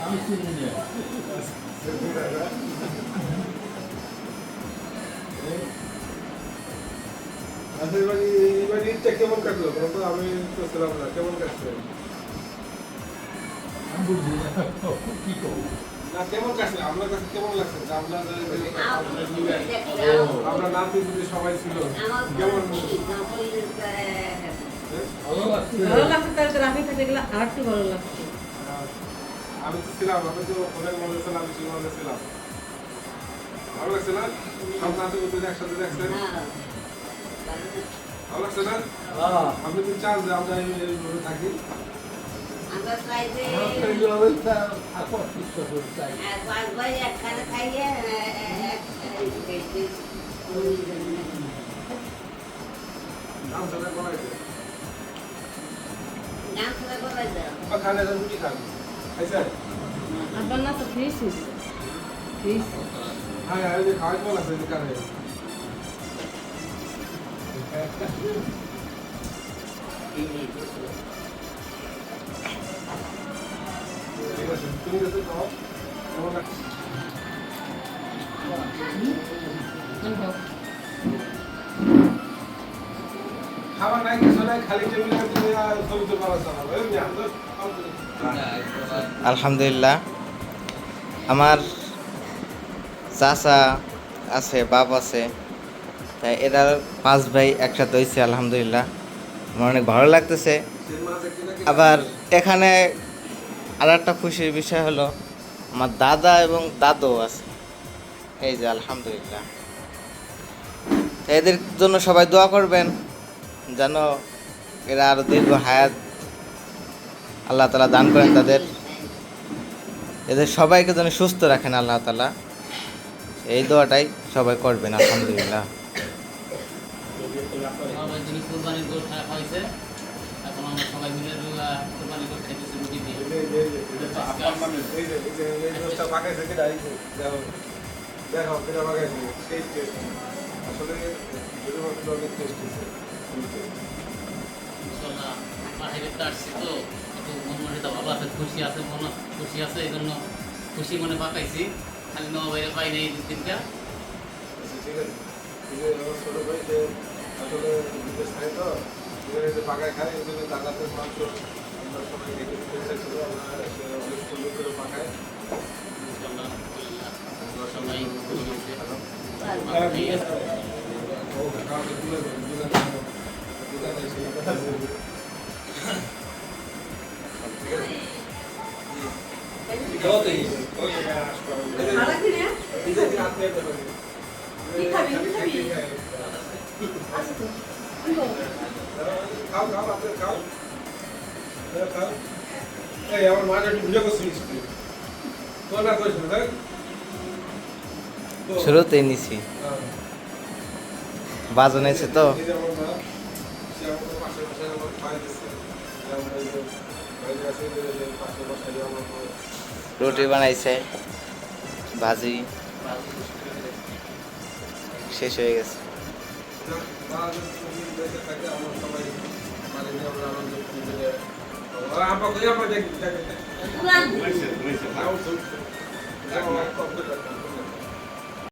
আচ্ছা, এবার ঈদটা কেমন কাটলো? তো আমি তো ছিলাম না, কেমন কাটছে? কি করবো? না, কেমন কাটছে? আপনার কাছে কেমন লাগছে? যে আমরা নাতি পুতি সবাই ছিল, কেমন? ভালো লাগছে। ভালো লাগছে, তার রাফি থাকে গেলে আর একটু ভালো লাগছে। আমি তো ছিলাম, আমি তো অনেক মজা ছিলাম, বেশি মজা ছিলাম। ভালো লাগছে না? সব নাতি পুতি একসাথে দেখছেন, ভালো লাগছে না? আপনি তো চান যে আমরা এইভাবে থাকি? আমরা চাই যে পাঁচ ভাই একখানে খাইয়ে নাম সাথে করাইছে নাম করে বলাই দাও। বা খালে রুটি খান খাইছেন? আব্বার না তো খেয়েছি, খেয়েছি। হ্যাঁ, এই যে খাওয়াই বলা আছে কানে। ঠিক আছে, তুমি কাছে খাও, কেমন লাগছে? খাবার নাই, কিছু নাই, খালি টেবিলে তুমি ছবি তো পাওয়া চালাবো এমনি আমরা আলহামদুলিল্লাহ, আমার চাচা আছে, বাপ আছে, তাই এরা 5 ভাই একসাথে হয়েছে। আলহামদুলিল্লাহ, আমার অনেক ভালো লাগতেছে। আবার এখানে আর একটা খুশির বিষয় হলো আমার দাদা এবং দাদু আছে। এই যে আলহামদুলিল্লাহ, তো এদের জন্য সবাই দোয়া করবেন যেন এরা আরো দীর্ঘ হায়াত আল্লাহ তাআলা দান করেন তাদের, এদের সবাইকে যেন সুস্থ রাখেন আল্লাহ তাআলা। এই দোয়াটাই সবাই করবেন। আলহামদুলিল্লাহ। সবাই যিনি কুরবানির গরু খাওয়া হয়েছে, এখন আমরা সবাই মিলে কুরবানির গরু খাইতেছি রুটি দিয়ে। দেখো কেটা বাগাইছে, সেই টেস্ট আসলে অনেক টেস্ট হয়েছে। ইনশাআল্লাহ বাহিরে তো আসছি, তো একটু মন মনে ভালো আছে, খুশি আছে, খুশি আছে, এই জন্য খুশি মনে পাকাইছি। খালি নবা বাইরে পাই নাই এই দিনটা। ঠিক আছে, আমার ছোট ভাই যে আসলে বিদেশ থাকে, তো বিদেশে যে পাকায় খায়, এই জন্য দাদাদের মাংস আমরা সবাই দেখে দিতে চাইছিল, আমরা অনেক সুন্দর করে পাকায়। ইনশাআল্লাহ আমরা সবাই খুশি হয়েছে। আমার মা একটু বুঝে করছিস তো না করেছিল, তাই শুরুতেই নিছি, বাজন এসে তো রুটি বানাইছে, ভাজি শেষ হয়ে গেছে। আমরা